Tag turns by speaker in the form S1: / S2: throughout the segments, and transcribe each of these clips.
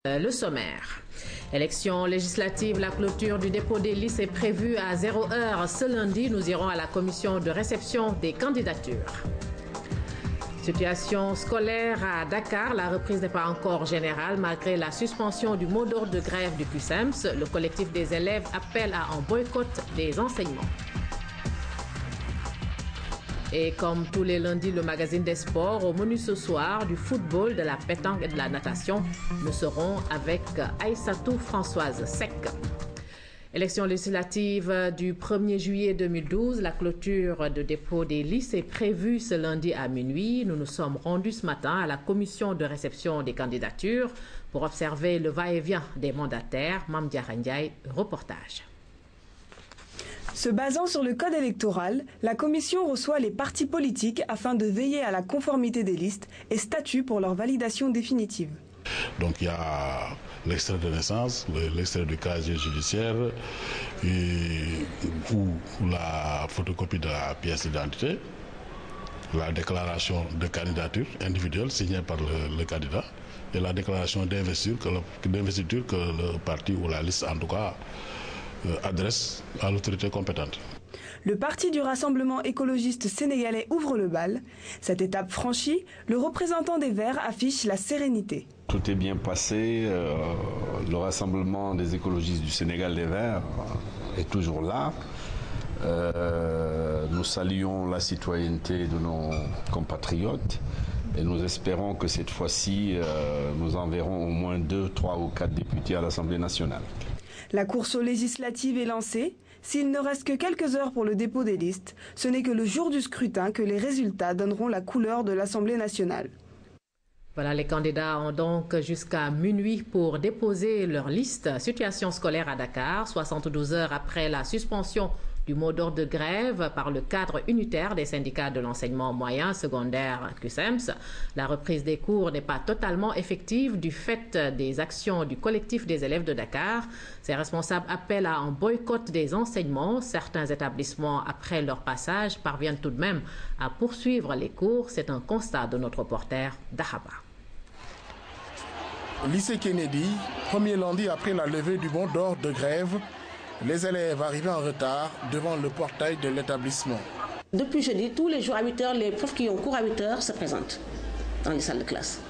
S1: Le sommaire. Élection législative, la clôture du dépôt des listes est prévue à 0h ce lundi. Nous irons à la commission de réception des candidatures. Situation scolaire à Dakar, la reprise n'est pas encore générale malgré la suspension du mot d'ordre de grève du QSEMS. Le collectif des élèves appelle à un boycott des enseignements. Et comme tous les lundis, le magazine des sports, au menu ce soir, du football, de la pétanque et de la natation, nous serons avec Aïssatou Françoise Sec. Élection législative du 1er juillet 2012, la clôture de dépôt des listes est prévue ce lundi à minuit. Nous nous sommes rendus ce matin à la commission de réception des candidatures pour observer le va-et-vient des mandataires. Mame Diarra Ndiaye, reportage.
S2: Se basant sur le code électoral, la commission reçoit les partis politiques afin de veiller à la conformité des listes et statue pour leur validation définitive.
S3: Donc il y a l'extrait de naissance, l'extrait du casier judiciaire ou la photocopie de la pièce d'identité, la déclaration de candidature individuelle signée par le candidat et la déclaration d'investiture que le parti ou la liste en tout cas adresse à l'autorité compétente.
S2: Le parti du Rassemblement écologiste sénégalais ouvre le bal. Cette étape franchie, le représentant des Verts affiche la sérénité.
S4: Tout est bien passé. Le Rassemblement des écologistes du Sénégal des Verts est toujours là. Nous saluons la citoyenneté de nos compatriotes et nous espérons que cette fois-ci, nous enverrons au moins 2, 3 ou 4 députés à l'Assemblée nationale.
S2: La course aux législatives est lancée. S'il ne reste que quelques heures pour le dépôt des listes, ce n'est que le jour du scrutin que les résultats donneront la couleur de l'Assemblée nationale.
S1: Voilà, les candidats ont donc jusqu'à minuit pour déposer leur liste. Situation scolaire à Dakar, 72 heures après la suspension du mot d'ordre de grève par le cadre unitaire des syndicats de l'enseignement moyen secondaire QSEMS. La reprise des cours n'est pas totalement effective du fait des actions du collectif des élèves de Dakar. Ces responsables appellent à un boycott des enseignements. Certains établissements, après leur passage, parviennent tout de même à poursuivre les cours. C'est un constat de notre reporter Dahaba.
S5: Lycée Kennedy, premier lundi après la levée du mot d'ordre de grève, les élèves arrivaient en retard devant le portail de l'établissement.
S6: Depuis jeudi, tous les jours à 8 h, les profs qui ont cours à 8 h se présentent dans les salles de classe.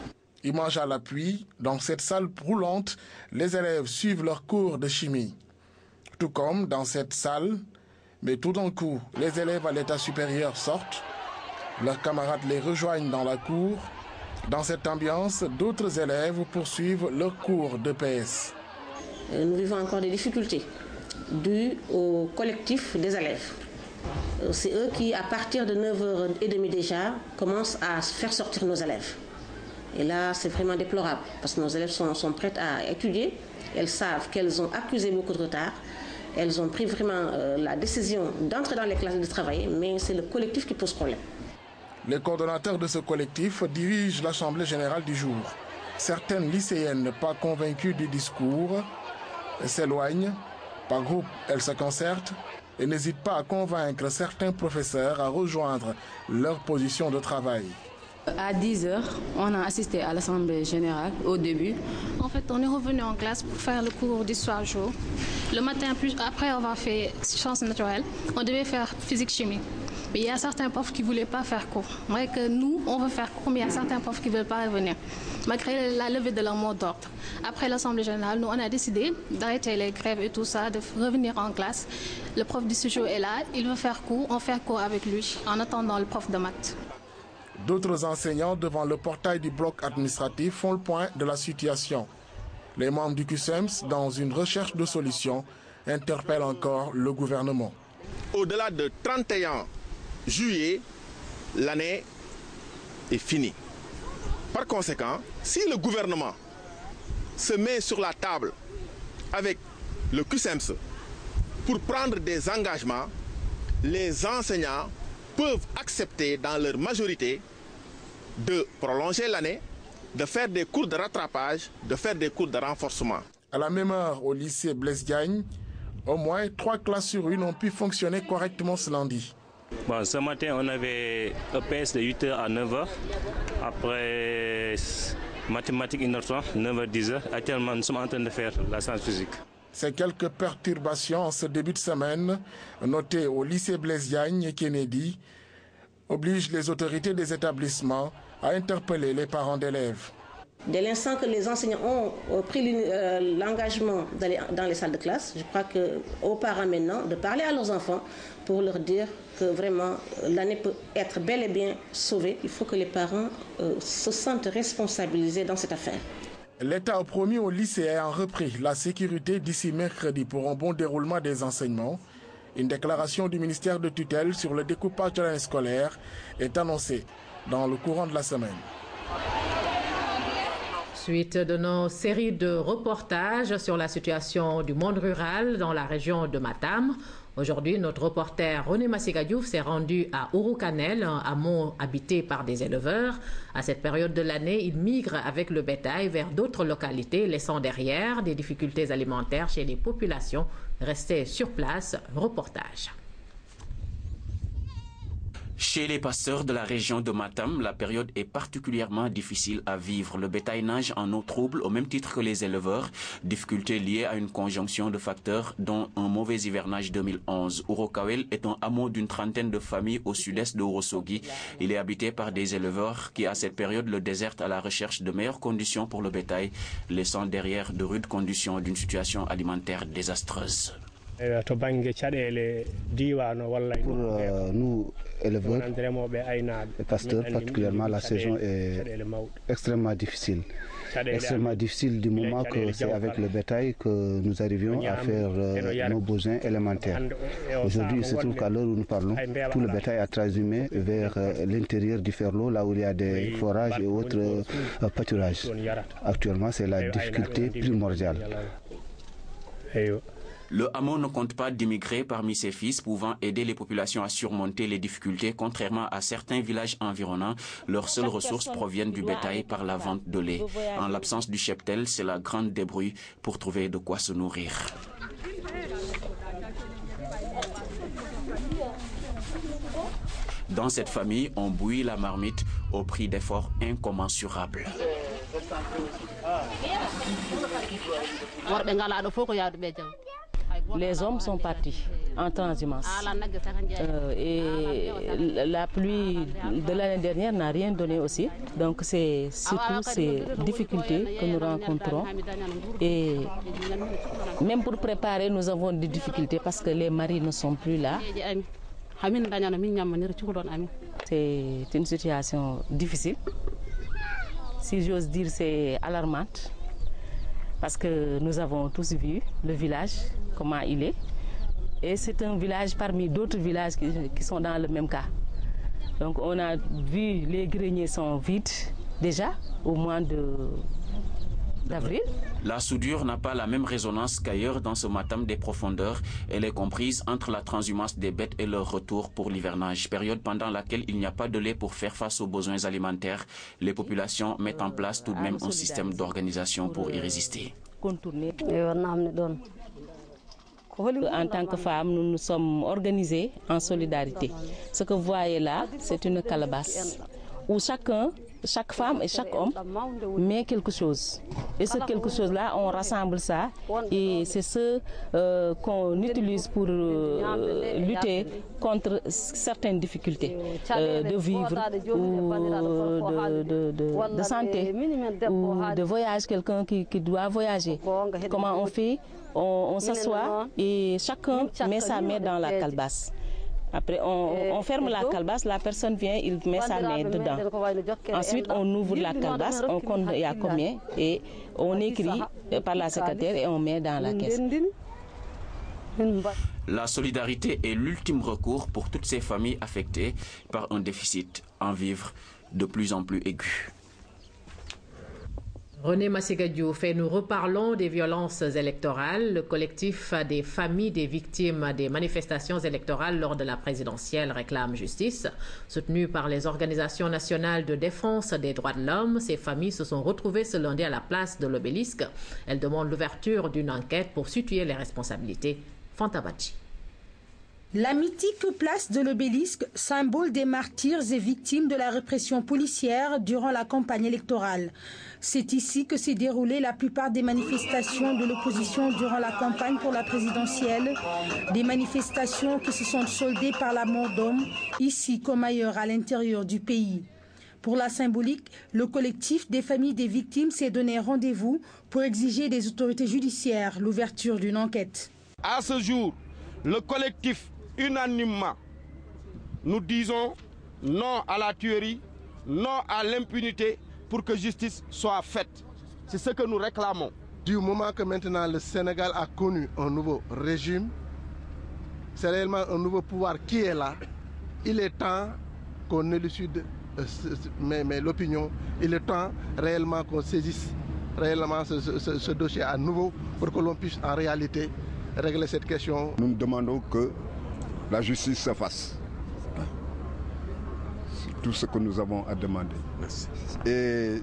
S5: Image à l'appui, dans cette salle roulante, les élèves suivent leurs cours de chimie. Tout comme dans cette salle, mais tout d'un coup, les élèves à l'état supérieur sortent, leurs camarades les rejoignent dans la cour. Dans cette ambiance, d'autres élèves poursuivent leur cours de PS.
S6: Nous vivons encore des difficultés dues au collectif des élèves. C'est eux qui, à partir de 9h30 déjà, commencent à faire sortir nos élèves. Et là, c'est vraiment déplorable, parce que nos élèves sont prêtes à étudier. Elles savent qu'elles ont accusé beaucoup de retard. Elles ont pris vraiment la décision d'entrer dans les classes et de travailler, mais c'est le collectif qui pose problème.
S5: Les coordonnateurs de ce collectif dirigent l'Assemblée générale du jour. Certaines lycéennes, pas convaincues du discours, s'éloignent. Par groupe, elles se concertent et n'hésitent pas à convaincre certains professeurs à rejoindre leur position de travail.
S7: À 10 h, on a assisté à l'Assemblée générale au début.
S8: En fait, on est revenu en classe pour faire le cours d'histoire géo. Le matin, après avoir fait sciences naturelles, on devait faire physique-chimie. Mais il y a certains profs qui ne voulaient pas faire cours. Malgré que nous, on veut faire cours, mais il y a certains profs qui ne veulent pas revenir, malgré la levée de leur mot d'ordre. Après l'Assemblée générale, nous, on a décidé d'arrêter les grèves et tout ça, de revenir en classe. Le prof du sujet est là, il veut faire cours, on fait cours avec lui, en attendant le prof de maths.
S5: D'autres enseignants devant le portail du bloc administratif font le point de la situation. Les membres du QSEMS, dans une recherche de solutions, interpellent encore le gouvernement.
S9: Au-delà de 31 juillet, l'année est finie. Par conséquent, si le gouvernement se met sur la table avec le QSEMS pour prendre des engagements, les enseignants peuvent accepter dans leur majorité de prolonger l'année, de faire des cours de rattrapage, de faire des cours de renforcement.
S5: À la même heure, au lycée Blaise Diagne, au moins 3 classes sur une ont pu fonctionner correctement ce lundi.
S10: Bon, ce matin, on avait EPS de 8 h à 9 h. Après mathématiques 1h30, 9h, 10h. Actuellement, nous sommes en train de faire la science physique.
S5: Ces quelques perturbations en ce début de semaine, notées au lycée Blaise Diagne et Kennedy, obligent les autorités des établissements à interpeller les parents d'élèves.
S6: Dès l'instant que les enseignants ont pris l'engagement d'aller dans les salles de classe, je crois qu'aux parents maintenant de parler à leurs enfants pour leur dire que vraiment l'année peut être bel et bien sauvée. Il faut que les parents se sentent responsabilisés dans cette affaire.
S5: L'État a promis aux lycéens repris la sécurité d'ici mercredi pour un bon déroulement des enseignements. Une déclaration du ministère de tutelle sur le découpage de l'année scolaire est annoncée dans le courant de la semaine.
S1: Suite de nos séries de reportages sur la situation du monde rural dans la région de Matam. Aujourd'hui, notre reporter René Massiga Diouf s'est rendu à Ouroukanel, un hameau habité par des éleveurs. À cette période de l'année, ils migrent avec le bétail vers d'autres localités, laissant derrière des difficultés alimentaires chez les populations restées sur place. Reportage.
S11: Chez les pasteurs de la région de Matam, la période est particulièrement difficile à vivre. Le bétail nage en eau trouble au même titre que les éleveurs. Difficultés liées à une conjonction de facteurs dont un mauvais hivernage 2011. Ouroukanel est un hameau d'une trentaine de familles au sud-est de Ourossogui. Il est habité par des éleveurs qui à cette période le désertent à la recherche de meilleures conditions pour le bétail, laissant derrière de rudes conditions d'une situation alimentaire désastreuse.
S12: Pour nous, éleveurs et pasteurs, particulièrement, la saison est extrêmement difficile. Extrêmement difficile du moment que c'est avec le bétail que nous arrivions à faire nos besoins élémentaires. Aujourd'hui, il se trouve qu'à l'heure où nous parlons, tout le bétail a transhumé vers l'intérieur du ferlo, là où il y a des forages et autres pâturages. Actuellement, c'est la difficulté primordiale.
S11: Le hameau ne compte pas d'immigrés parmi ses fils, pouvant aider les populations à surmonter les difficultés. Contrairement à certains villages environnants, leurs seules ressources proviennent du bétail par la vente de lait. En l'absence du cheptel, c'est la grande débrouille pour trouver de quoi se nourrir. Dans cette famille, on bouillit la marmite au prix d'efforts incommensurables.
S13: Les hommes sont partis en transhumance et la pluie de l'année dernière n'a rien donné aussi. Donc c'est surtout ces difficultés que nous rencontrons et même pour préparer nous avons des difficultés parce que les maris ne sont plus là. C'est une situation difficile, si j'ose dire c'est alarmante. Parce que nous avons tous vu le village, comment il est. Et c'est un village parmi d'autres villages qui sont dans le même cas. Donc on a vu les greniers sont vides déjà au mois d'avril.
S11: La soudure n'a pas la même résonance qu'ailleurs dans ce Matam des profondeurs. Elle est comprise entre la transhumance des bêtes et leur retour pour l'hivernage, période pendant laquelle il n'y a pas de lait pour faire face aux besoins alimentaires. Les populations mettent en place tout de même un système d'organisation pour y résister.
S13: En tant que femmes, nous nous sommes organisées en solidarité. Ce que vous voyez là, c'est une calebasse où chaque femme et chaque homme met quelque chose. Et ce quelque chose-là, on rassemble ça et c'est ce qu'on utilise pour lutter contre certaines difficultés de vivre ou de santé ou de voyage, quelqu'un qui doit voyager. Comment on fait? On s'assoit et chacun met sa main dans la calebasse. Après, on ferme la calebasse, la personne vient, il met sa main dedans. Ensuite, on ouvre la calebasse, on compte il y a combien et on écrit par la secrétaire et on met dans la caisse.
S11: La solidarité est l'ultime recours pour toutes ces familles affectées par un déficit en vivres de plus en plus aigu.
S1: René Massiga Diouf, et nous reparlons des violences électorales. Le collectif des familles des victimes des manifestations électorales lors de la présidentielle réclame justice. Soutenu par les organisations nationales de défense des droits de l'homme, ces familles se sont retrouvées ce lundi à la place de l'Obélisque. Elles demandent l'ouverture d'une enquête pour situer les responsabilités. Fantabachi.
S14: La mythique place de l'Obélisque, symbole des martyrs et victimes de la répression policière durant la campagne électorale. C'est ici que s'est déroulée la plupart des manifestations de l'opposition durant la campagne pour la présidentielle. Des manifestations qui se sont soldées par la mort d'hommes, ici comme ailleurs à l'intérieur du pays. Pour la symbolique, le collectif des familles des victimes s'est donné rendez-vous pour exiger des autorités judiciaires l'ouverture d'une enquête.
S15: À ce jour, le collectif unanimement, nous disons non à la tuerie, non à l'impunité pour que justice soit faite. C'est ce que nous réclamons.
S16: Du moment que maintenant le Sénégal a connu un nouveau régime, c'est réellement un nouveau pouvoir qui est là, il est temps qu'on élucide mais l'opinion, il est temps réellement qu'on saisisse réellement ce dossier à nouveau pour que l'on puisse en réalité régler cette question.
S17: Nous demandons que la justice se fasse. C'est tout ce que nous avons à demander. Merci. Et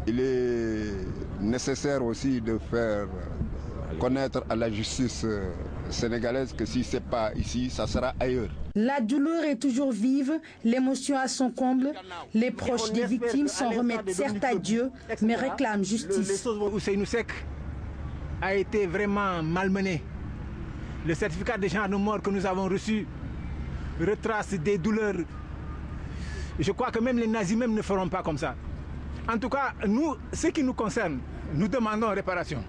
S17: il est nécessaire aussi de faire connaître à la justice sénégalaise que si ce n'est pas ici, ça sera ailleurs.
S14: La douleur est toujours vive, l'émotion à son comble. Les proches des victimes s'en remettent certes à Dieu, mais réclament justice.
S18: Ousseynou Seck a été vraiment malmené. Le certificat de genre de mort que nous avons reçu retrace des douleurs. Je crois que même les nazis même ne feront pas comme ça. En tout cas, nous, ce qui nous concerne, nous demandons réparation.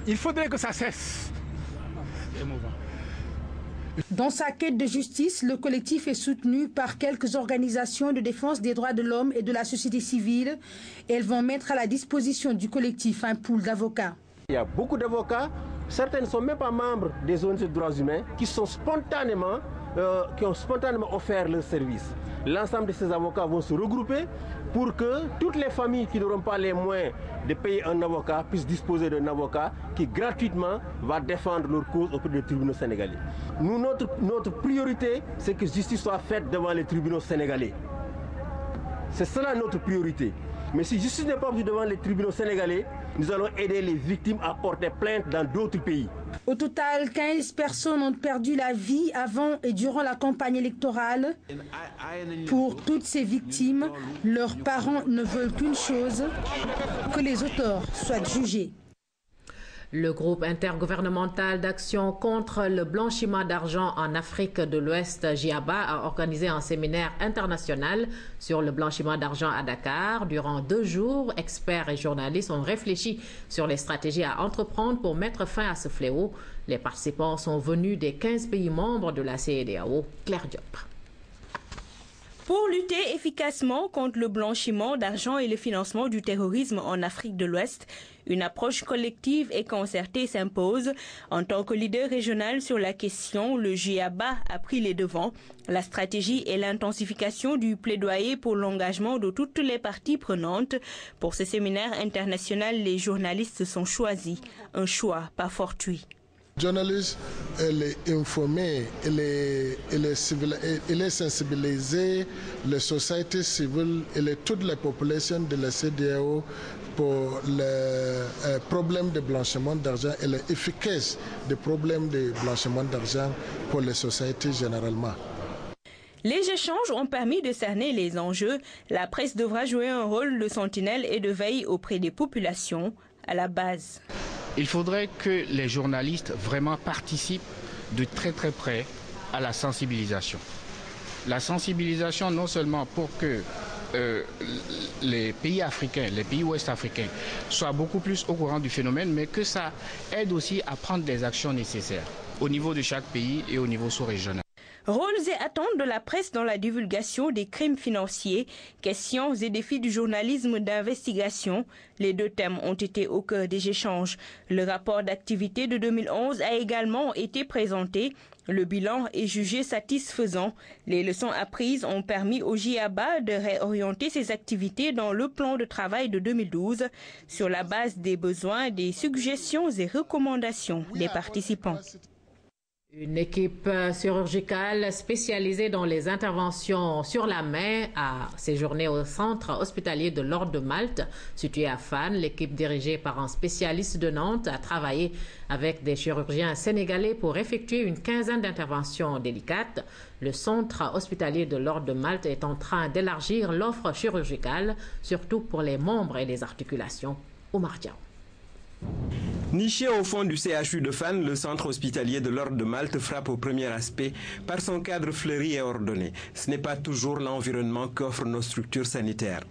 S18: Il faudrait que ça cesse.
S14: Dans sa quête de justice, le collectif est soutenu par quelques organisations de défense des droits de l'homme et de la société civile. Elles vont mettre à la disposition du collectif un pool d'avocats.
S19: Il y a beaucoup d'avocats, certains ne sont même pas membres des ONG de droits humains, qui ont spontanément offert leur service. L'ensemble de ces avocats vont se regrouper pour que toutes les familles qui n'auront pas les moyens de payer un avocat puissent disposer d'un avocat qui gratuitement va défendre leur cause auprès des tribunaux sénégalais. Nous, notre priorité, c'est que justice soit faite devant les tribunaux sénégalais. C'est cela notre priorité. Mais si justice n'est pas faite devant les tribunaux sénégalais, nous allons aider les victimes à porter plainte dans d'autres pays.
S14: Au total, 15 personnes ont perdu la vie avant et durant la campagne électorale. Pour toutes ces victimes, leurs parents ne veulent qu'une chose, que les auteurs soient jugés.
S1: Le groupe intergouvernemental d'action contre le blanchiment d'argent en Afrique de l'Ouest, GIABA, a organisé un séminaire international sur le blanchiment d'argent à Dakar. Durant 2 jours, experts et journalistes ont réfléchi sur les stratégies à entreprendre pour mettre fin à ce fléau. Les participants sont venus des 15 pays membres de la CEDEAO. Claire Diop.
S20: Pour lutter efficacement contre le blanchiment d'argent et le financement du terrorisme en Afrique de l'Ouest, une approche collective et concertée s'impose. En tant que leader régional sur la question, le GIABA a pris les devants. La stratégie et l'intensification du plaidoyer pour l'engagement de toutes les parties prenantes. Pour ce séminaire international, les journalistes sont choisis. Un choix pas fortuit.
S5: Journalistes, elle est informée, elle est sensibilisée, les sociétés civiles et toutes les populations de la CEDEAO pour le problème de blanchiment d'argent. Elle est efficace des problèmes de blanchiment d'argent pour les sociétés généralement.
S20: Les échanges ont permis de cerner les enjeux. La presse devra jouer un rôle de sentinelle et de veille auprès des populations à la base.
S21: Il faudrait que les journalistes vraiment participent de très très près à la sensibilisation. La sensibilisation non seulement pour que les pays africains, les pays ouest-africains soient beaucoup plus au courant du phénomène, mais que ça aide aussi à prendre des actions nécessaires au niveau de chaque pays et au niveau sous-régional.
S20: Rôles et attentes de la presse dans la divulgation des crimes financiers, questions et défis du journalisme d'investigation. Les 2 thèmes ont été au cœur des échanges. Le rapport d'activité de 2011 a également été présenté. Le bilan est jugé satisfaisant. Les leçons apprises ont permis au GIABA de réorienter ses activités dans le plan de travail de 2012 sur la base des besoins, des suggestions et recommandations des participants.
S1: Une équipe chirurgicale spécialisée dans les interventions sur la main a séjourné au centre hospitalier de l'Ordre de Malte, situé à Fannes. L'équipe dirigée par un spécialiste de Nantes a travaillé avec des chirurgiens sénégalais pour effectuer une quinzaine d'interventions délicates. Le centre hospitalier de l'Ordre de Malte est en train d'élargir l'offre chirurgicale, surtout pour les membres et les articulations. Oumar Diaw.
S3: Niché au fond du CHU de Fannes, le centre hospitalier de l'Ordre de Malte frappe au premier aspect par son cadre fleuri et ordonné. Ce n'est pas toujours l'environnement qu'offrent nos structures sanitaires.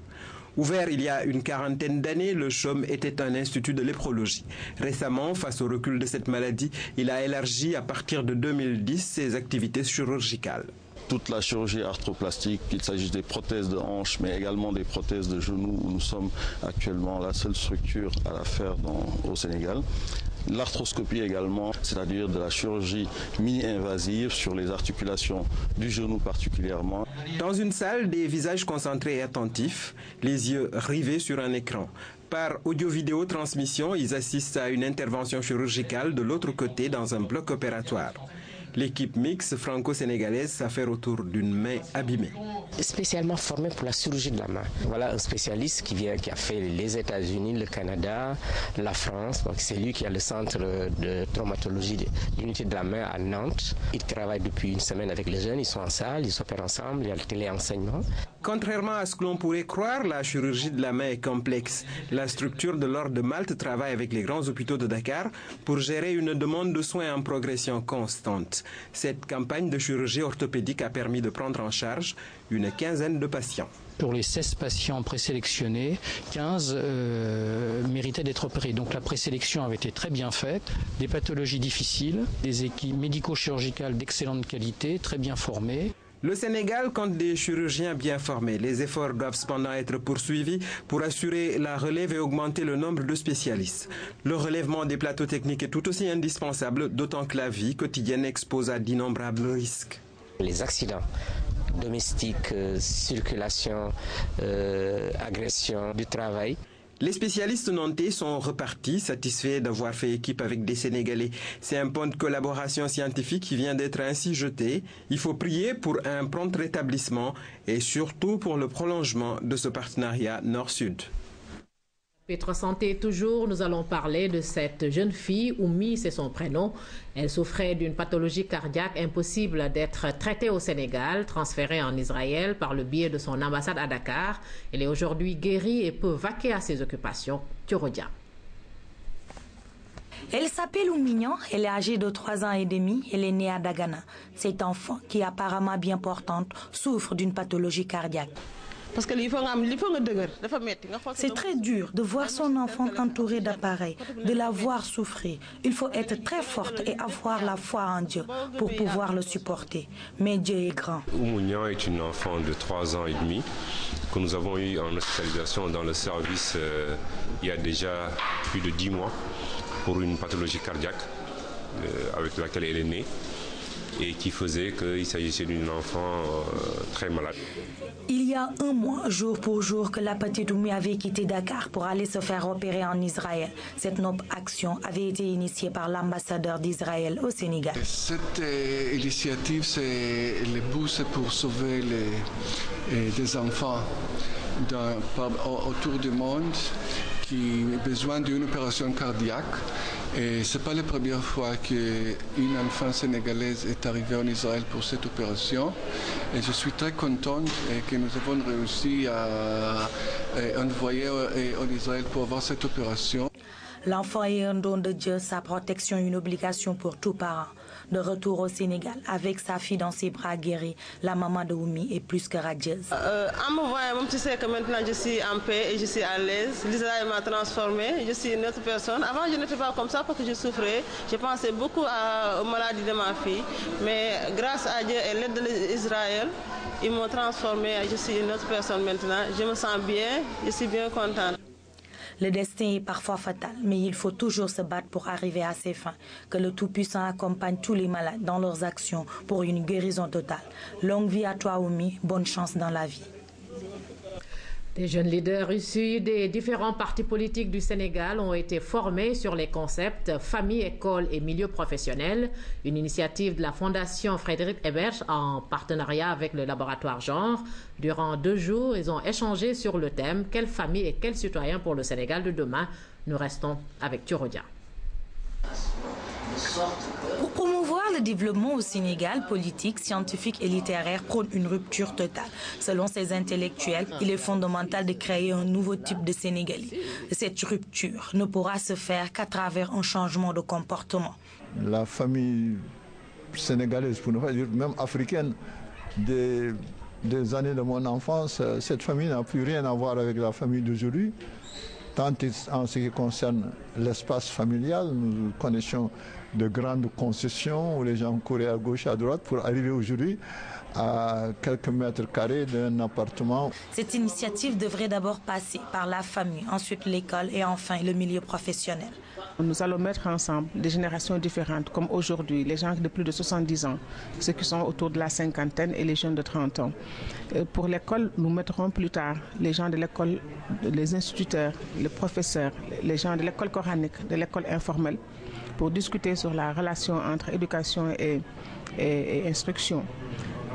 S3: Ouvert il y a une quarantaine d'années, le CHOM était un institut de léphrologie. Récemment, face au recul de cette maladie, il a élargi à partir de 2010 ses activités chirurgicales.
S22: Toute la chirurgie arthroplastique, qu'il s'agisse des prothèses de hanches, mais également des prothèses de genoux, où nous sommes actuellement la seule structure à la faire au Sénégal. L'arthroscopie également, c'est-à-dire de la chirurgie mini-invasive sur les articulations du genou particulièrement.
S3: Dans une salle, des visages concentrés et attentifs, les yeux rivés sur un écran. Par audio-vidéo transmission, ils assistent à une intervention chirurgicale de l'autre côté dans un bloc opératoire. L'équipe mixte franco-sénégalaise s'affaire autour d'une main abîmée.
S23: Spécialement formé pour la chirurgie de la main. Voilà un spécialiste qui a fait les États-Unis, le Canada, la France. Donc c'est lui qui a le centre de traumatologie de l'unité de la main à Nantes. Il travaille depuis une semaine avec les jeunes, ils sont en salle, ils opèrent ensemble, il y a le téléenseignement.
S3: Contrairement à ce que l'on pourrait croire, la chirurgie de la main est complexe. La structure de l'Ordre de Malte travaille avec les grands hôpitaux de Dakar pour gérer une demande de soins en progression constante. Cette campagne de chirurgie orthopédique a permis de prendre en charge une quinzaine de patients.
S24: Pour les 16 patients présélectionnés, 15 méritaient d'être opérés. Donc la présélection avait été très bien faite. Des pathologies difficiles, des équipes médico-chirurgicales d'excellente qualité, très bien formées.
S3: Le Sénégal compte des chirurgiens bien formés. Les efforts doivent cependant être poursuivis pour assurer la relève et augmenter le nombre de spécialistes. Le relèvement des plateaux techniques est tout aussi indispensable, d'autant que la vie quotidienne expose à d'innombrables risques.
S23: Les accidents domestiques, circulation, agression du travail.
S3: Les spécialistes nantais sont repartis, satisfaits d'avoir fait équipe avec des Sénégalais. C'est un pont de collaboration scientifique qui vient d'être ainsi jeté. Il faut prier pour un prompt rétablissement et surtout pour le prolongement de ce partenariat Nord-Sud.
S1: Pétre Santé toujours, nous allons parler de cette jeune fille, Oumi, c'est son prénom. Elle souffrait d'une pathologie cardiaque impossible d'être traitée au Sénégal, transférée en Israël par le biais de son ambassade à Dakar. Elle est aujourd'hui guérie et peut vaquer à ses occupations. Turodia.
S25: Elle s'appelle Oumignon, elle est âgée de 3 ans et demi, elle est née à Dagana. Cet enfant, qui est apparemment bien portante, souffre d'une pathologie cardiaque. C'est très dur de voir son enfant entouré d'appareils, de la voir souffrir. Il faut être très forte et avoir la foi en Dieu pour pouvoir le supporter. Mais Dieu est grand.
S26: Oumignon est une enfant de 3 ans et demi que nous avons eu en hospitalisation dans le service il y a déjà plus de 10 mois pour une pathologie cardiaque avec laquelle elle est née et qui faisait qu'il s'agissait d'une enfant très malade.
S25: Il y a 1 mois, jour pour jour, que la petite Oumi avait quitté Dakar pour aller se faire opérer en Israël. Cette noble action avait été initiée par l'ambassadeur d'Israël au Sénégal.
S27: Cette initiative, c'est les bourses pour sauver des enfants autour du monde qui ont besoin d'une opération cardiaque. Et ce n'est pas la première fois qu'une enfant sénégalaise est arrivée en Israël pour cette opération. Et je suis très contente que nous avons réussi à envoyer en Israël pour avoir cette opération.
S25: L'enfant est un don de Dieu, sa protection une obligation pour tout parent. De retour au Sénégal, avec sa fille dans ses bras guéris, la maman de Oumi est plus que radieuse.
S28: En me voyant, tu sais que maintenant je suis en paix et je suis à l'aise. L'Israël m'a transformée, je suis une autre personne. Avant, je n'étais pas comme ça parce que je souffrais. Je pensais beaucoup aux maladies de ma fille. Mais grâce à Dieu et l'aide de l'Israël, ils m'ont transformée. Je suis une autre personne maintenant. Je me sens bien, je suis bien contente.
S25: Le destin est parfois fatal, mais il faut toujours se battre pour arriver à ses fins. Que le Tout-Puissant accompagne tous les malades dans leurs actions pour une guérison totale. Longue vie à toi, Oumi. Bonne chance dans la vie.
S1: Des jeunes leaders issus des différents partis politiques du Sénégal ont été formés sur les concepts famille, école et milieu professionnel, une initiative de la Fondation Frédéric Ebert en partenariat avec le laboratoire Genre. Durant 2 jours, ils ont échangé sur le thème « Quelle famille et quel citoyen pour le Sénégal de demain ?» Nous restons avec Thurodia.
S25: Pour promouvoir le développement au Sénégal, politique, scientifique et littéraire prône une rupture totale. Selon ces intellectuels, il est fondamental de créer un nouveau type de Sénégalais. Cette rupture ne pourra se faire qu'à travers un changement de comportement.
S2: La famille sénégalaise, pour ne pas dire même africaine, des années de mon enfance, cette famille n'a plus rien à voir avec la famille d'aujourd'hui. Tant en ce qui concerne l'espace familial, nous connaissions de grandes concessions où les gens couraient à gauche et à droite pour arriver aujourd'hui à quelques mètres carrés d'un appartement.
S25: Cette initiative devrait d'abord passer par la famille, ensuite l'école et enfin le milieu professionnel.
S4: Nous allons mettre ensemble des générations différentes, comme aujourd'hui, les gens de plus de 70 ans, ceux qui sont autour de la cinquantaine et les jeunes de 30 ans. Pour l'école, nous mettrons plus tard les gens de l'école, les instituteurs, les professeurs, les gens de l'école coranique, de l'école informelle, pour discuter sur la relation entre éducation et instruction.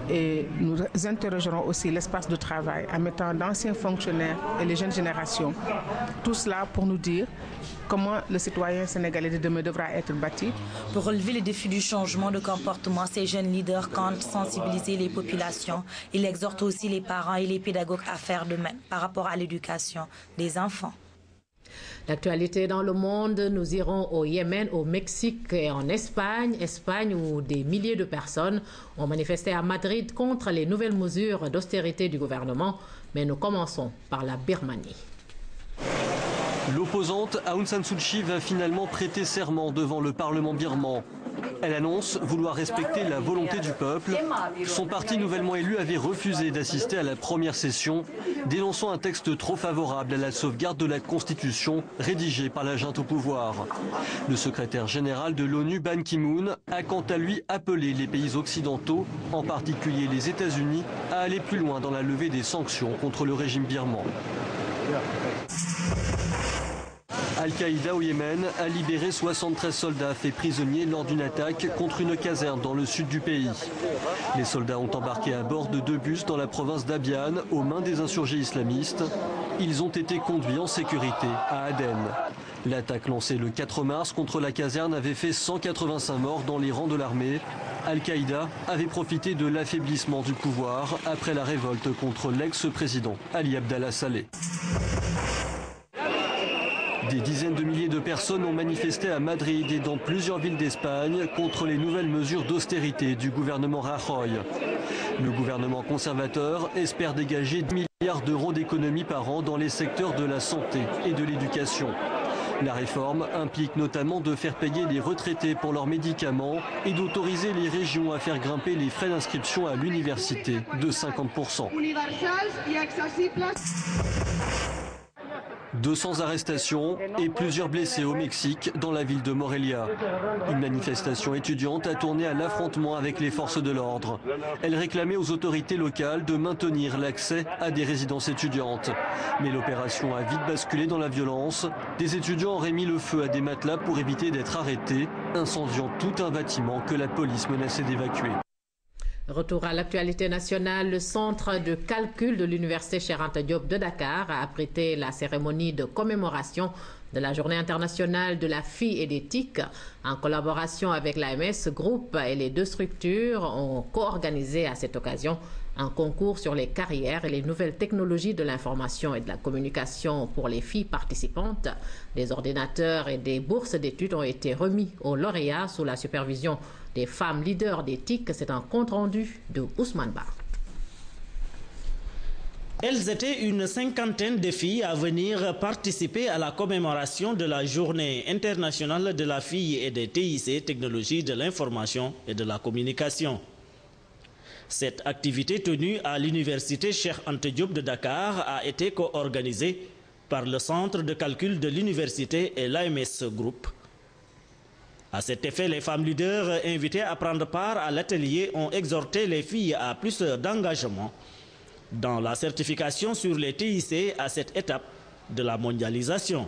S4: Et nous interrogerons aussi l'espace de travail en mettant d'anciens fonctionnaires et les jeunes générations. Tout cela pour nous dire comment le citoyen sénégalais de demain devra être bâti.
S25: Pour relever les défis du changement de comportement, ces jeunes leaders comptent sensibiliser les populations. Ils exhortent aussi les parents et les pédagogues à faire de même par rapport à l'éducation des enfants.
S1: L'actualité dans le monde, nous irons au Yémen, au Mexique et en Espagne. Espagne où des milliers de personnes ont manifesté à Madrid contre les nouvelles mesures d'austérité du gouvernement. Mais nous commençons par la Birmanie.
S6: L'opposante Aung San Suu Kyi va finalement prêter serment devant le Parlement birman. Elle annonce vouloir respecter la volonté du peuple. Son parti nouvellement élu avait refusé d'assister à la première session, dénonçant un texte trop favorable à la sauvegarde de la Constitution rédigé par la junte au pouvoir. Le secrétaire général de l'ONU, Ban Ki-moon, a quant à lui appelé les pays occidentaux, en particulier les États-Unis, à aller plus loin dans la levée des sanctions contre le régime birman. Al-Qaïda au Yémen a libéré 73 soldats faits prisonniers lors d'une attaque contre une caserne dans le sud du pays. Les soldats ont embarqué à bord de 2 bus dans la province d'Abian aux mains des insurgés islamistes. Ils ont été conduits en sécurité à Aden. L'attaque lancée le 4 mars contre la caserne avait fait 185 morts dans les rangs de l'armée. Al-Qaïda avait profité de l'affaiblissement du pouvoir après la révolte contre l'ex-président Ali Abdallah Saleh. Des dizaines de milliers de personnes ont manifesté à Madrid et dans plusieurs villes d'Espagne contre les nouvelles mesures d'austérité du gouvernement Rajoy. Le gouvernement conservateur espère dégager 10 milliards d'euros d'économies par an dans les secteurs de la santé et de l'éducation. La réforme implique notamment de faire payer les retraités pour leurs médicaments et d'autoriser les régions à faire grimper les frais d'inscription à l'université de 50%. 200 arrestations et plusieurs blessés au Mexique dans la ville de Morelia. Une manifestation étudiante a tourné à l'affrontement avec les forces de l'ordre. Elle réclamait aux autorités locales de maintenir l'accès à des résidences étudiantes. Mais l'opération a vite basculé dans la violence. Des étudiants auraient mis le feu à des matelas pour éviter d'être arrêtés, incendiant tout un bâtiment que la police menaçait d'évacuer.
S1: Retour à l'actualité nationale, le centre de calcul de l'université Cheikh Anta Diop de Dakar a abrité la cérémonie de commémoration de la Journée internationale de la fille et d'éthique. En collaboration avec l'AMS Group et les 2 structures ont co-organisé à cette occasion un concours sur les carrières et les nouvelles technologies de l'information et de la communication pour les filles participantes. Des ordinateurs et des bourses d'études ont été remis aux lauréats sous la supervision des femmes leaders d'éthique. C'est un compte-rendu de Ousmane Ba.
S7: Elles étaient une cinquantaine de filles à venir participer à la commémoration de la Journée internationale de la fille et des TIC, technologies de l'information et de la communication. Cette activité tenue à l'université Cheikh Anta Diop de Dakar a été co-organisée par le centre de calcul de l'université et l'AMS Group. À cet effet, les femmes leaders invitées à prendre part à l'atelier ont exhorté les filles à plus d'engagement dans la certification sur les TIC à cette étape de la mondialisation.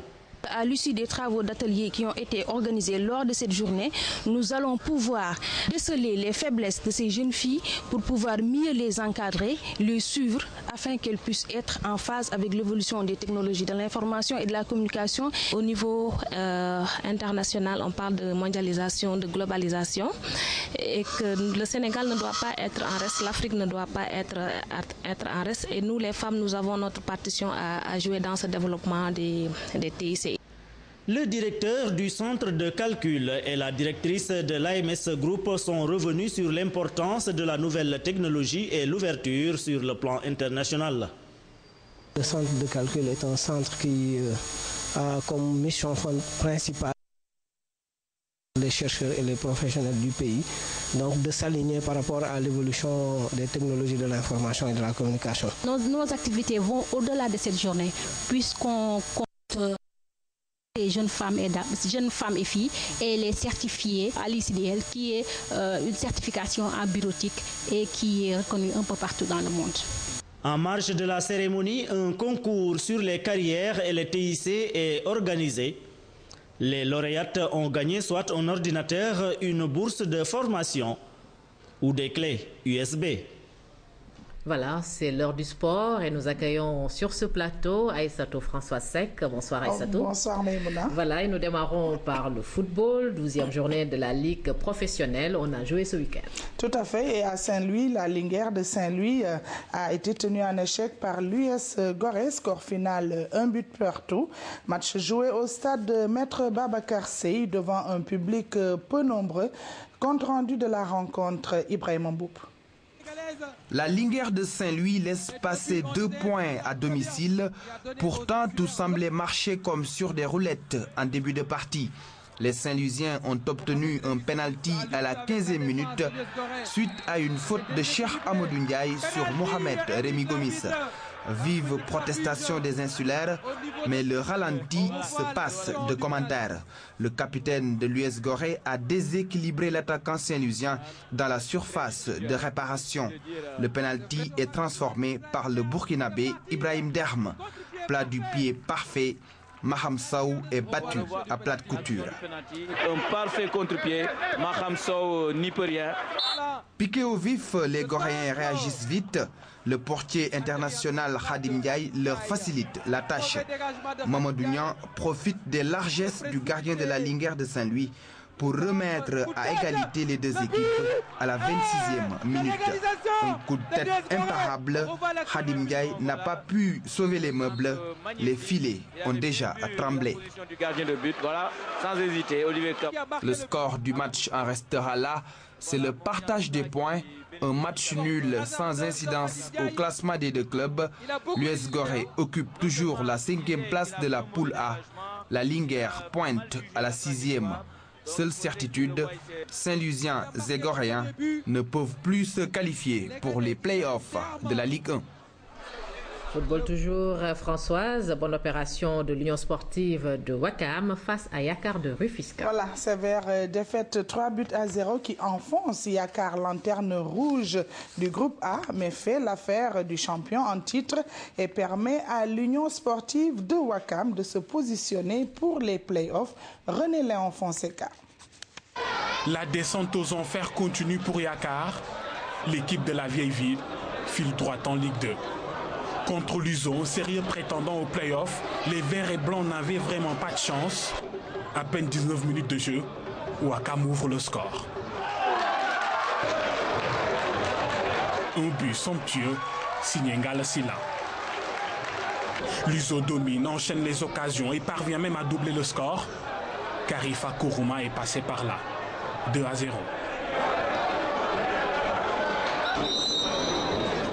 S8: À l'issue des travaux d'atelier qui ont été organisés lors de cette journée, nous allons pouvoir déceler les faiblesses de ces jeunes filles pour pouvoir mieux les encadrer, les suivre afin qu'elles puissent être en phase avec l'évolution des technologies de l'information et de la communication.
S9: Au niveau international, on parle de mondialisation, de globalisation et que le Sénégal ne doit pas être en reste, l'Afrique ne doit pas être en reste et nous les femmes, nous avons notre partition à jouer dans ce développement des TIC.
S7: Le directeur du centre de calcul et la directrice de l'AMS Group sont revenus sur l'importance de la nouvelle technologie et l'ouverture sur le plan international.
S10: Le centre de calcul est un centre qui a comme mission principale les chercheurs et les professionnels du pays, donc de s'aligner par rapport à l'évolution des technologies de l'information et de la communication.
S9: Nos activités vont au-delà de cette journée puisqu'on compte les jeunes femmes et filles et les certifier à l'ICDL qui est une certification en bureautique et qui est reconnue un peu partout dans le monde.
S7: En marge de la cérémonie, un concours sur les carrières et les TIC est organisé. Les lauréates ont gagné soit un ordinateur, une bourse de formation ou des clés USB.
S1: Voilà, c'est l'heure du sport et nous accueillons sur ce plateau Aïssatou François Sec. Bonsoir Aïssatou.
S11: Bonsoir Maïmouna.
S1: Voilà, et nous démarrons par le football, 12e journée de la Ligue professionnelle. On a joué ce week-end.
S11: Tout à fait, et à Saint-Louis, la Linguère de Saint-Louis a été tenue en échec par l'US Gorée, score final 1 but partout. Match joué au stade de Maître Babacar Sey devant un public peu nombreux. Compte rendu de la rencontre, Ibrahim Mboup.
S12: La Linguère de Saint-Louis laisse passer 2 points à domicile. Pourtant, tout semblait marcher comme sur des roulettes en début de partie. Les Saint-Louisiens ont obtenu un penalty à la 15e minute suite à une faute de Cheikh Amadou Ndiaye sur Mohamed Rémi Gomis. Vive protestation des insulaires, mais le ralenti se passe de commentaires. Le capitaine de l'US Gorée a déséquilibré l'attaquant saint-louisien dans la surface de réparation. Le penalty est transformé par le Burkinabé Ibrahim Derme. Plat du pied parfait, Maham Sow est battu à plat de couture.
S13: Un parfait contre-pied, Maham Sow n'y peut rien.
S12: Piqué au vif, les Goréens réagissent vite. Le portier international Khadim Ndiaye leur facilite la tâche. Mamadou Niang profite des largesses du gardien de la Linguère de Saint-Louis pour remettre à égalité les deux équipes à la 26e minute. Un coup de tête imparable, Khadim Ndiaye n'a pas pu sauver les meubles. Les filets ont déjà tremblé. Le score du match en restera là. C'est le partage des points. Un match nul sans incidence au classement des deux clubs. L'US Gorée occupe toujours la 5e place de la poule A. La Linguère pointe à la 6e. Seule certitude, Saint-Louisiens et Goréens ne peuvent plus se qualifier pour les play-offs de la Ligue 1.
S1: Football toujours, Françoise. Bonne opération de l'Union sportive de Ouakam face à Yakar de Rufisque.
S11: Voilà, sévère défaite 3-0 qui enfonce Yakar, lanterne rouge du groupe A, mais fait l'affaire du champion en titre et permet à l'Union sportive de Ouakam de se positionner pour les play-offs. René Léon Fonseca.
S15: La descente aux enfers continue pour Yakar. L'équipe de la vieille ville file droit en Ligue 2. Contre l'Uzo, sérieux prétendant au play-off, les verts et blancs n'avaient vraiment pas de chance. À peine 19 minutes de jeu, Ouakam ouvre le score. Un but somptueux, signé Ngala Silla. L'Uzo domine, enchaîne les occasions et parvient même à doubler le score. Karifa Kourouma est passé par là. 2-0.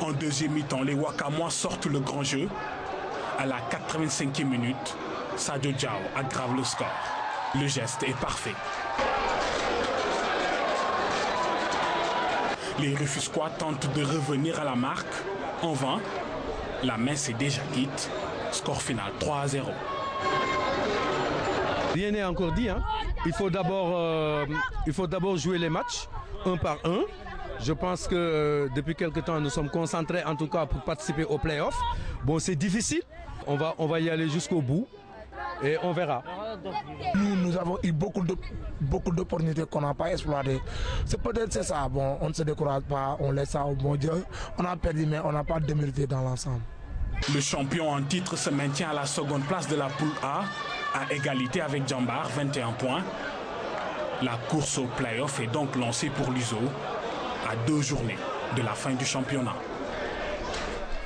S15: En deuxième mi-temps, les Ouakamois sortent le grand jeu. À la 85e minute, Sadio Diao aggrave le score. Le geste est parfait. Les Rufisquois tentent de revenir à la marque. En vain, la main s'est déjà quitte. Score final 3-0.
S16: Rien n'est encore dit. Il faut d'abord jouer les matchs un par un.
S5: Je pense que depuis quelque temps, nous sommes concentrés en tout cas pour participer aux playoffs. Bon, c'est difficile. On va y aller jusqu'au bout et on verra.
S14: Nous avons eu beaucoup d'opportunités qu'on n'a pas exploitées. C'est peut-être ça. Bon, on ne se décourage pas, on laisse ça au bon Dieu. On a perdu, mais on n'a pas démérité dans l'ensemble.
S15: Le champion en titre se maintient à la seconde place de la poule A, à égalité avec Djambar, 21 points. La course au play-off est donc lancée pour l'USO à 2 journées de la fin du championnat.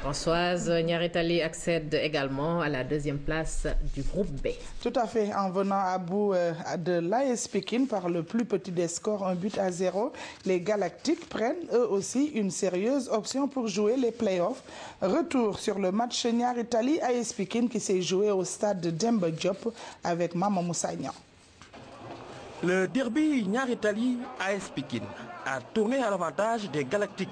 S1: Françoise, Niaritali accède également à la 2e place du groupe B.
S11: Tout à fait, en venant à bout de l'AS Pékin par le plus petit des scores, 1-0, les Galactiques prennent eux aussi une sérieuse option pour jouer les playoffs. Retour sur le match Niaritali-AS Pékin qui s'est joué au stade de Demba Diop avec Maman Moussagnan.
S16: Le derby Niaritali-AS Pékin a tourné à l'avantage des Galactiques.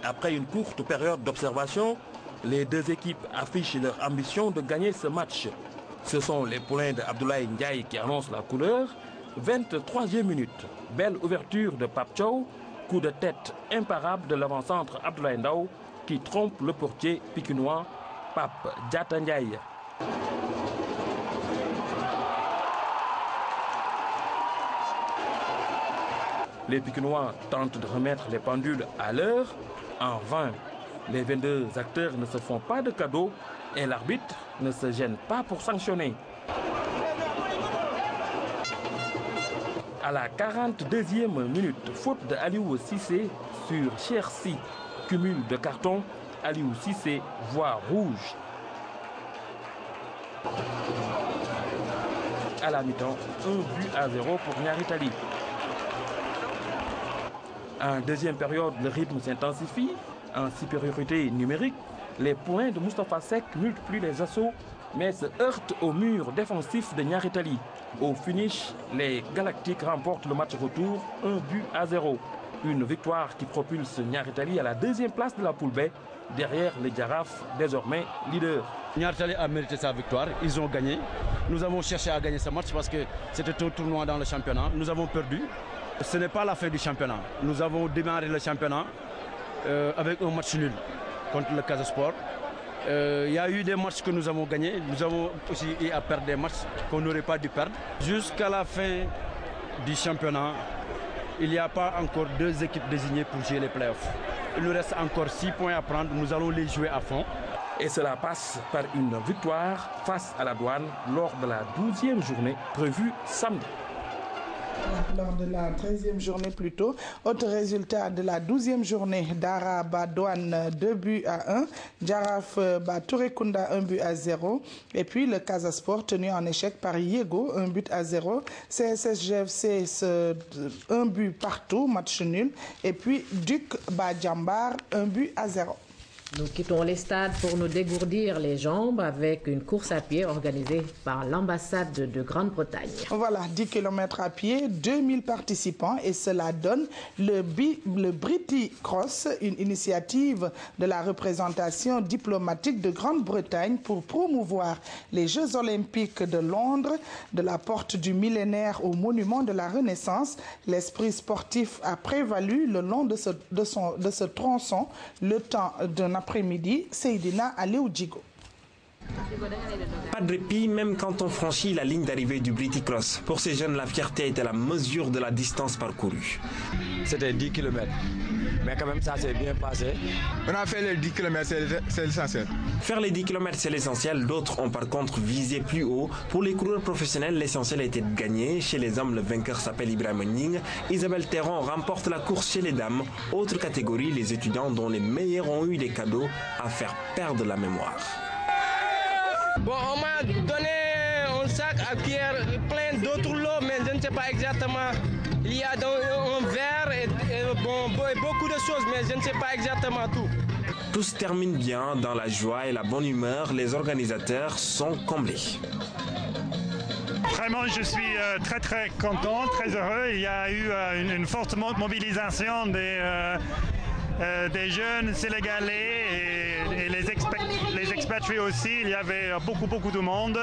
S16: Après une courte période d'observation, les deux équipes affichent leur ambition de gagner ce match. Ce sont les poulains d'Abdoulaye Ndiaye qui annoncent la couleur. 23e minute, belle ouverture de Pape Chow, coup de tête imparable de l'avant-centre Abdoulaye Ndao qui trompe le portier pikinois Pape Diata Ndiaye. Les Pikinois tentent de remettre les pendules à l'heure. En vain, les 22 acteurs ne se font pas de cadeaux et l'arbitre ne se gêne pas pour sanctionner. À la 42e minute, faute de Aliou Cissé sur Chersi, cumul de cartons, Aliou Cissé voit rouge. À la mi-temps, 1-0 pour Niaritali. En deuxième période, le rythme s'intensifie. En supériorité numérique, les points de Moustapha Seck multiplient les assauts, mais se heurtent au mur défensif de Niaritali. Au finish, les Galactiques remportent le match retour 1-0. Une victoire qui propulse Niaritali à la 2e place de la poule B, derrière les Girafes, désormais leaders.
S5: Niaritali a mérité sa victoire, ils ont gagné. Nous avons cherché à gagner ce match parce que c'était un tournoi dans le championnat. Nous avons perdu. Ce n'est pas la fin du championnat. Nous avons démarré le championnat avec un match nul contre le Casa Sport. Il y a eu des matchs que nous avons gagnés. Nous avons aussi eu à perdre des matchs qu'on n'aurait pas dû perdre. Jusqu'à la fin du championnat, il n'y a pas encore 2 équipes désignées pour jouer les playoffs. Il nous reste encore 6 points à prendre. Nous allons les jouer à fond.
S16: Et cela passe par une victoire face à la Douane lors de la 12e journée prévue samedi.
S11: Lors de la 13e journée plus tôt, autre résultat de la 12e journée, Dara bat Douane 2-1, Jaraf bat Tourekunda 1-0, et puis le Casa Sport tenu en échec par Yego 1-0, CSS GFC 1 but partout, match nul, et puis Duc bat Djambar 1-0.
S1: Nous quittons les stades pour nous dégourdir les jambes avec une course à pied organisée par l'ambassade de Grande-Bretagne.
S11: Voilà, 10 km à pied, 2000 participants et cela donne le Briti Cross, une initiative de la représentation diplomatique de Grande-Bretagne pour promouvoir les Jeux Olympiques de Londres, de la porte du millénaire au monument de la Renaissance. L'esprit sportif a prévalu le long de ce tronçon, le temps d'un après-midi. Seydina Aliou Djigo.
S3: Pas de répit même quand on franchit la ligne d'arrivée du Briti Cross. Pour ces jeunes, la fierté était la mesure de la distance parcourue.
S5: C'était 10 km. Mais quand même, ça s'est bien passé.
S17: On a fait les 10 km, c'est l'essentiel.
S3: Faire les 10 km, c'est l'essentiel. D'autres ont par contre visé plus haut. Pour les coureurs professionnels, l'essentiel était de gagner. Chez les hommes, le vainqueur s'appelle Ibrahim Ning. Isabelle Terron remporte la course chez les dames. Autre catégorie, les étudiants dont les meilleurs ont eu des cadeaux à faire perdre la mémoire.
S18: Bon, on m'a donné un sac à pierre plein d'autres lots, mais je ne sais pas exactement. Il y a un verre et beaucoup de choses, mais je ne sais pas exactement tout.
S3: Tout se termine bien dans la joie et la bonne humeur. Les organisateurs sont comblés.
S19: Vraiment, je suis très content, très heureux. Il y a eu une forte mobilisation des jeunes sénégalais et les expatriés aussi. Il y avait beaucoup de monde.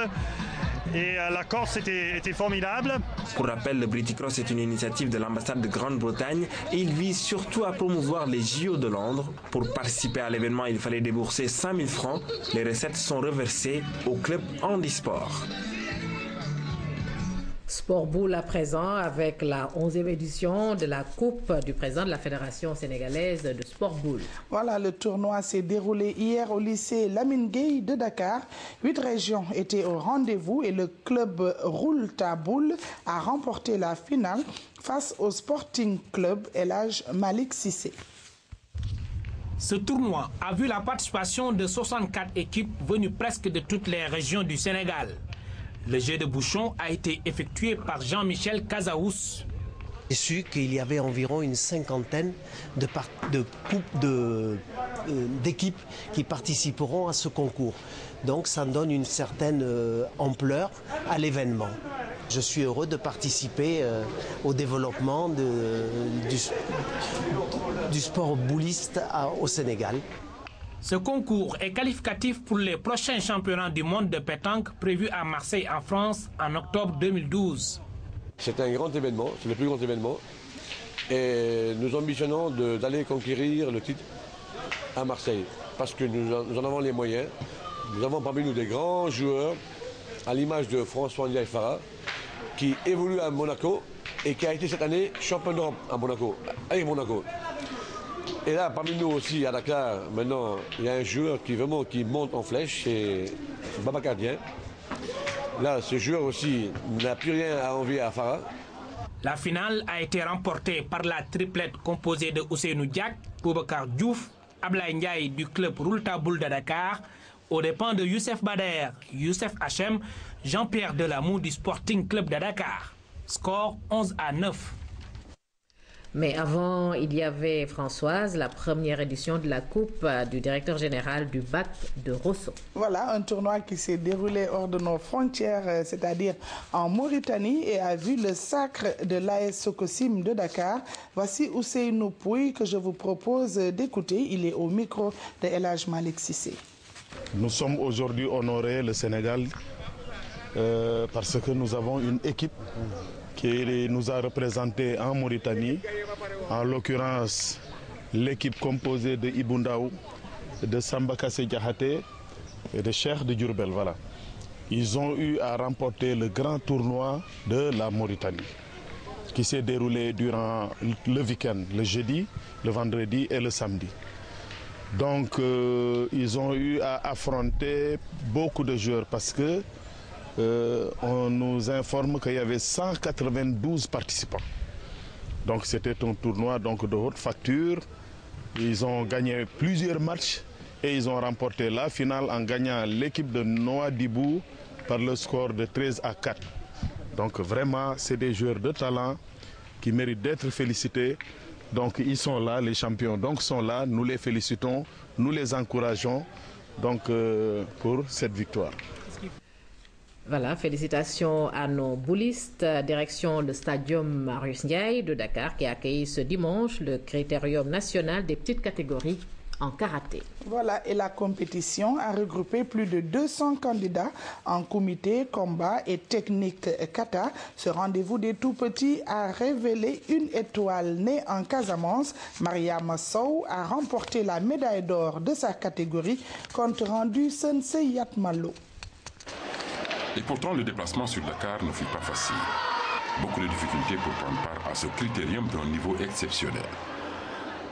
S19: et la Corse était formidable.
S3: Pour rappel, le British Cross est une initiative de l'ambassade de Grande-Bretagne et il vise surtout à promouvoir les JO de Londres. Pour participer à l'événement, il fallait débourser 5 000 francs. Les recettes sont reversées au club handisport.
S1: Sport Boule à présent avec la 11e édition de la Coupe du président de la Fédération sénégalaise de Sport Boule.
S11: Voilà, le tournoi s'est déroulé hier au lycée Lamine Gueye de Dakar. 8 régions étaient au rendez-vous et le club Rulta Boule a remporté la finale face au Sporting Club El Hadj Malick Cissé.
S20: Ce tournoi a vu la participation de 64 équipes venues presque de toutes les régions du Sénégal. Le jet de bouchon a été effectué par Jean-Michel Cazaous.
S21: J'ai su qu'il y avait environ une cinquantaine d'équipes qui participeront à ce concours. Donc ça donne une certaine ampleur à l'événement. Je suis heureux de participer au développement du sport bouliste au Sénégal.
S20: Ce concours est qualificatif pour les prochains championnats du monde de pétanque prévus à Marseille en France en octobre 2012.
S22: C'est un grand événement, c'est le plus grand événement. Et nous ambitionnons d'aller conquérir le titre à Marseille parce que nous en avons les moyens. Nous avons parmi nous des grands joueurs, à l'image de François Ndiaye Farah, qui évolue à Monaco et qui a été cette année champion d'Europe à Monaco, avec Monaco. Et là, parmi nous aussi, à Dakar, maintenant, il y a un joueur qui monte en flèche, c'est Babacar Dieng. Là, ce joueur aussi n'a plus rien à envier à Farah.
S20: La finale a été remportée par la triplette composée de Ousseynou Diak, Boubacar Diouf, Ablaye Ndiaye du club Rulta Boule de Dakar, aux dépens de Youssef Bader, Youssef Hachem, Jean-Pierre Delamou du Sporting Club de Dakar. Score 11-9.
S1: Mais avant, il y avait, Françoise, la première édition de la Coupe du directeur général du BAC de Rosso.
S11: Voilà, un tournoi qui s'est déroulé hors de nos frontières, c'est-à-dire en Mauritanie, et a vu le sacre de l'AS Sokosim de Dakar. Voici Ousseynou Pouy que je vous propose d'écouter. Il est au micro de El Hadj Malick Cissé.
S23: Nous sommes aujourd'hui honorés, le Sénégal, parce que nous avons une équipe qui nous a représentés en Mauritanie, en l'occurrence l'équipe composée de Ibundaou, de Samba Kassé Diakhaté et de Cheikh de Diourbel. Voilà. Ils ont eu à remporter le grand tournoi de la Mauritanie, qui s'est déroulé durant le week-end, le jeudi, le vendredi et le samedi. Donc ils ont eu à affronter beaucoup de joueurs parce que on nous informe qu'il y avait 192 participants. Donc c'était un tournoi de haute facture. Ils ont gagné plusieurs matchs et ils ont remporté la finale en gagnant l'équipe de Nouadhibou par le score de 13-4. Donc vraiment, c'est des joueurs de talent qui méritent d'être félicités. Donc ils sont là, les champions sont là, nous les félicitons, nous les encourageons pour cette victoire.
S1: Voilà, félicitations à nos boulistes. Direction le stadium Marius Ndiaye de Dakar qui a accueilli ce dimanche le critérium national des petites catégories en karaté.
S11: Voilà, et la compétition a regroupé plus de 200 candidats en comité, combat et technique kata. Ce rendez-vous des tout-petits a révélé une étoile née en Casamance. Mariama Sow a remporté la médaille d'or de sa catégorie, compte rendu Sensei Yatmalo.
S24: Et pourtant, le déplacement sur Dakar ne fut pas facile. Beaucoup de difficultés pour prendre part à ce critérium d'un niveau exceptionnel.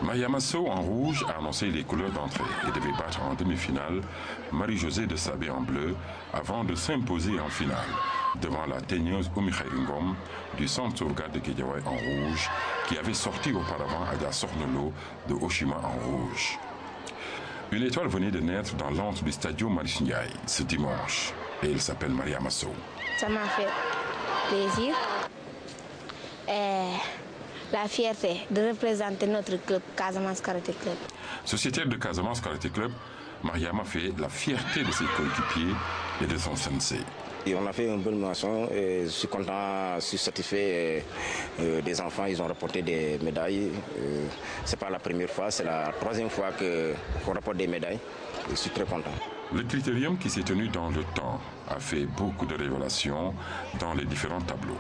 S24: Mariama Sow en rouge a annoncé les couleurs d'entrée et devait battre en demi-finale Marie-Josée de Sabé en bleu avant de s'imposer en finale devant la teigneuse Oumi Khairingom du centre sauvegarde de Guédiawaye en rouge qui avait sorti auparavant Adja Sornolo de Oshima en rouge. Une étoile venait de naître dans l'antre du stadium Marius Ndiaye ce dimanche. Et il s'appelle Mariama Sow.
S26: Ça m'a fait plaisir et la fierté de représenter notre club, Casamance Karaté Club.
S24: Sociétaire de Casamance Karaté Club, Mariama fait la fierté de ses coéquipiers et de son sensei.
S2: Et on a fait une bonne mention et je suis content, je suis satisfait des enfants, ils ont rapporté des médailles. Ce n'est pas la première fois, c'est la troisième fois qu'on rapporte des médailles. Je suis très content.
S24: Le critérium qui s'est tenu dans le temps a fait beaucoup de révélations dans les différents tableaux.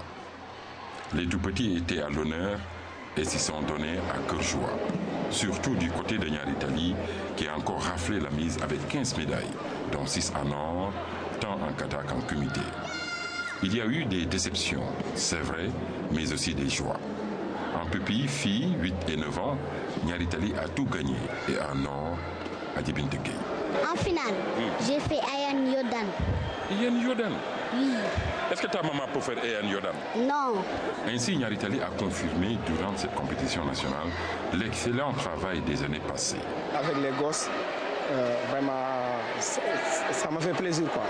S24: Les tout-petits étaient à l'honneur et s'y sont donnés à cœur joie. Surtout du côté de Nyaritali, qui a encore raflé la mise avec 15 médailles, dont 6 en or, tant en kata qu'en kumité. Il y a eu des déceptions, c'est vrai, mais aussi des joies. En pupille, filles, 8 et 9 ans, Nyaritali a tout gagné et en or, Adjibinte Gueye.
S26: En finale, j'ai fait Ayan Yodan.
S24: Ayan Yodan?
S26: Oui.
S24: Est-ce que ta maman peut faire Ayan Yodan?
S26: Non.
S24: Ainsi, Nyaritali a confirmé durant cette compétition nationale l'excellent travail des années passées.
S4: Avec les gosses, vraiment, ça m'a fait plaisir, quoi.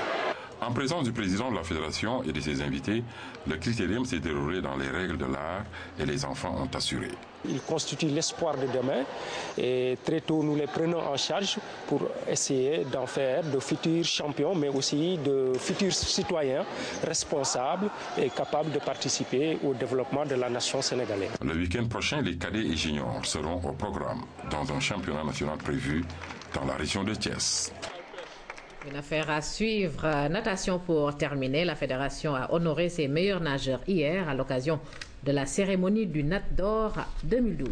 S24: En présence du président de la fédération et de ses invités, le critérium s'est déroulé dans les règles de l'art et les enfants ont assuré.
S4: Ils constituent l'espoir de demain et très tôt nous les prenons en charge pour essayer d'en faire de futurs champions mais aussi de futurs citoyens responsables et capables de participer au développement de la nation sénégalaise.
S24: Le week-end prochain, les cadets et juniors seront au programme dans un championnat national prévu dans la région de Thiès.
S1: Une affaire à suivre. Natation pour terminer. La fédération a honoré ses meilleurs nageurs hier à l'occasion de la cérémonie du Nat d'Or 2012.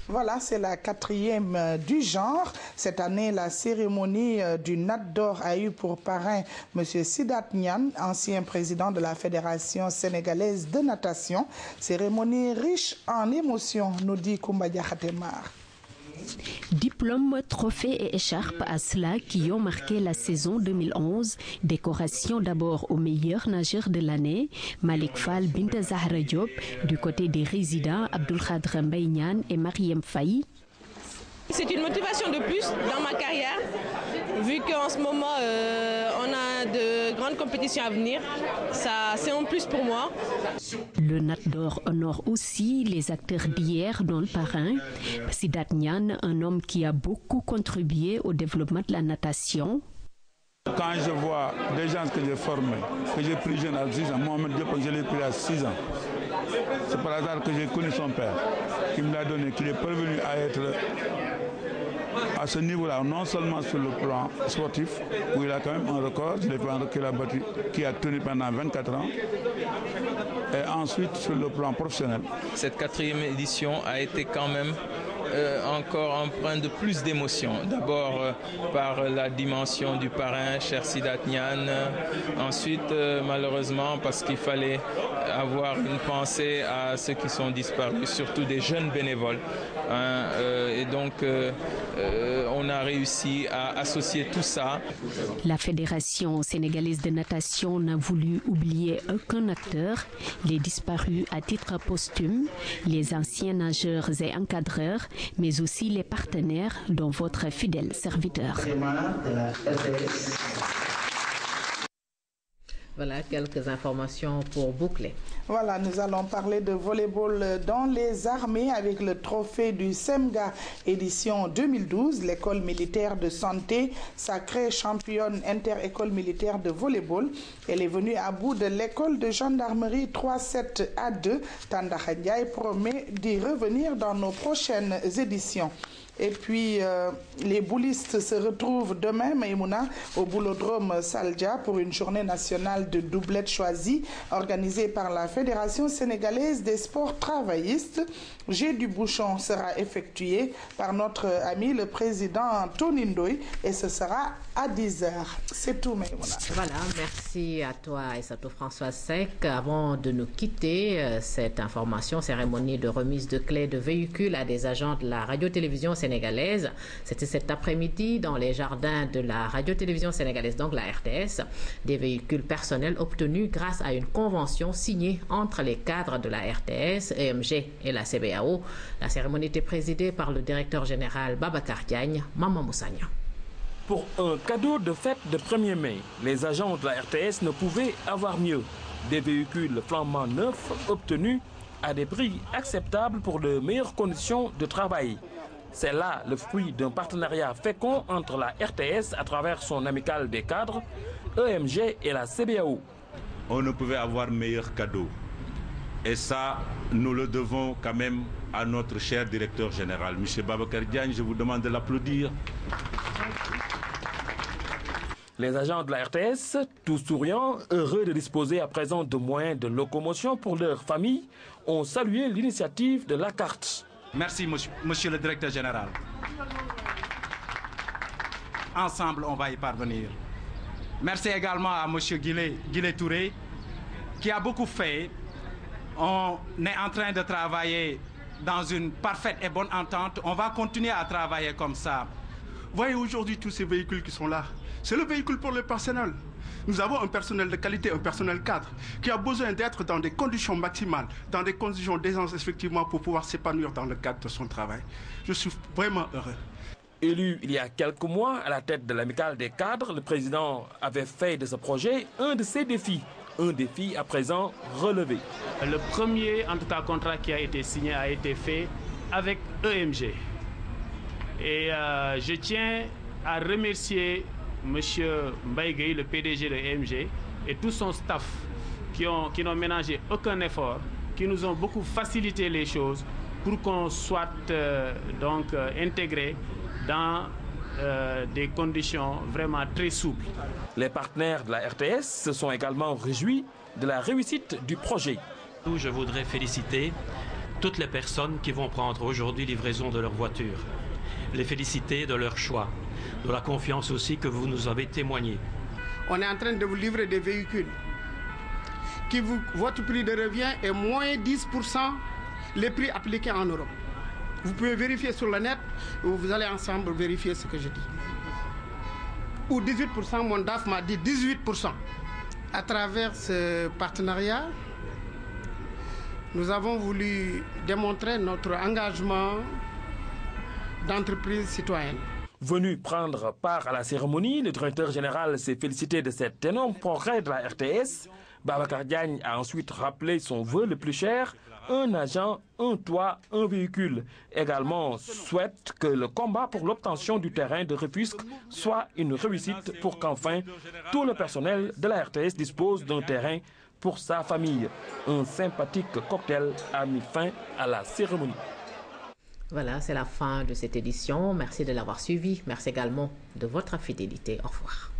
S11: Voilà, c'est la 4e du genre. Cette année, la cérémonie du Nat d'Or a eu pour parrain M. Sidat Niane, ancien président de la Fédération sénégalaise de natation. Cérémonie riche en émotions, nous dit Koumba Diakhatemar.
S6: Diplômes, trophées et écharpes à ceux qui ont marqué la saison 2011. Décoration d'abord aux meilleurs nageurs de l'année, Malik Fall Binta Zahra Diop, du côté des résidents Abdul Khadr Mbaye Niane et Mariem Faye.
S9: C'est une motivation de plus dans ma carrière, vu qu'en ce moment, on a de grandes compétitions à venir. C'est un plus pour moi.
S6: Le Nat d'Or honore aussi les acteurs d'hier, dont le parrain, Sidat Niane, un homme qui a beaucoup contribué au développement de la natation.
S8: Quand je vois des gens que j'ai formés, que j'ai pris jeune à 6 ans, Mohamed Diop, je l'ai pris à 6 ans. C'est par hasard que j'ai connu son père, qui me l'a donné, qu'il est parvenu à être à ce niveau-là, non seulement sur le plan sportif, où il a quand même un record, je l'ai fait un record qu'il a battu, qui a tenu pendant 24 ans, et ensuite sur le plan professionnel.
S10: Cette 4e édition a été quand même encore empreinte de plus d'émotions. D'abord par la dimension du parrain, cher Sidat Niane. Ensuite, malheureusement, parce qu'il fallait avoir une pensée à ceux qui sont disparus, surtout des jeunes bénévoles. Et donc, on a réussi à associer tout ça.
S6: La Fédération sénégalaise de natation n'a voulu oublier aucun acteur, les disparus à titre posthume, les anciens nageurs et encadreurs, mais aussi les partenaires, dont votre fidèle serviteur.
S1: Voilà quelques informations pour boucler.
S11: Voilà, nous allons parler de volleyball dans les armées avec le trophée du SEMGA édition 2012. L'école militaire de santé, sacrée championne inter-école militaire de volleyball. Elle est venue à bout de l'école de gendarmerie 3-7A2. Tanda Ndiaye promet d'y revenir dans nos prochaines éditions. Et puis, les boulistes se retrouvent demain, Maïmouna, au boulodrome Saldia pour une journée nationale de doublette choisie organisée par la Fédération sénégalaise des sports travaillistes. Jet du bouchon sera effectué par notre ami le président Tony Ndoye et ce sera à 10h. C'est tout, Maïmouna.
S1: Voilà, merci à toi et Sato François Sec. Avant de nous quitter, cette information, cérémonie de remise de clés de véhicules à des agents de la radio-télévision sénégalaise. C'était cet après-midi dans les jardins de la radio-télévision sénégalaise, donc la RTS, des véhicules personnels obtenus grâce à une convention signée entre les cadres de la RTS, EMG et la CBAO. La cérémonie était présidée par le directeur général Babacar Diagne, Maman Moussagna.
S16: Pour un cadeau de fête de 1er mai, les agents de la RTS ne pouvaient avoir mieux. Des véhicules flambant neufs obtenus à des prix acceptables pour de meilleures conditions de travail. C'est là le fruit d'un partenariat fécond entre la RTS à travers son amicale des cadres, EMG et la CBAO.
S7: on ne pouvait avoir meilleur cadeau. Et ça, nous le devons quand même à notre cher directeur général. M. Babacar Diagne, je vous demande de l'applaudir.
S4: Les agents de la RTS, tous souriants, heureux de disposer à présent de moyens de locomotion pour leur famille, ont salué l'initiative de la carte.
S12: Merci, monsieur le directeur général. Ensemble, on va y parvenir. Merci également à monsieur Guillet Touré, qui a beaucoup fait. On est en train de travailler dans une parfaite et bonne entente. On va continuer à travailler comme ça.
S13: Voyez aujourd'hui tous ces véhicules qui sont là. C'est le véhicule pour le personnel. Nous avons un personnel de qualité, un personnel cadre, qui a besoin d'être dans des conditions maximales, dans des conditions d'aisance effectivement pour pouvoir s'épanouir dans le cadre de son travail. Je suis vraiment heureux.
S4: Élu il y a quelques mois à la tête de l'amicale des cadres, le président avait fait de ce projet un de ses défis. Un défi à présent relevé.
S14: Le premier, en tout cas, contrat qui a été signé a été fait avec EMG. Et je tiens à remercier M. Mbaye Gueye, le PDG de EMG, et tout son staff qui n'ont ménagé aucun effort, qui nous ont beaucoup facilité les choses pour qu'on soit intégré dans des conditions vraiment très souples.
S4: Les partenaires de la RTS se sont également réjouis de la réussite du projet.
S15: Je voudrais féliciter toutes les personnes qui vont prendre aujourd'hui livraison de leur voiture. Les féliciter de leur choix, de la confiance aussi que vous nous avez témoigné.
S25: On est en train de vous livrer des véhicules votre prix de revient est moins 10% les prix appliqués en Europe. Vous pouvez vérifier sur le net, ou vous allez ensemble vérifier ce que je dis. Ou 18%, mon DAF m'a dit 18%. À travers ce partenariat, nous avons voulu démontrer notre engagement d'entreprise citoyenne.
S4: Venu prendre part à la cérémonie, le directeur général s'est félicité de cet énorme progrès de la RTS. Babacar Diagne a ensuite rappelé son vœu le plus cher, un agent, un toit, un véhicule. Également souhaite que le combat pour l'obtention du terrain de Rufisque soit une réussite pour qu'enfin tout le personnel de la RTS dispose d'un terrain pour sa famille. Un sympathique cocktail a mis fin à la cérémonie.
S1: Voilà, c'est la fin de cette édition. Merci de l'avoir suivi. Merci également de votre fidélité. Au revoir.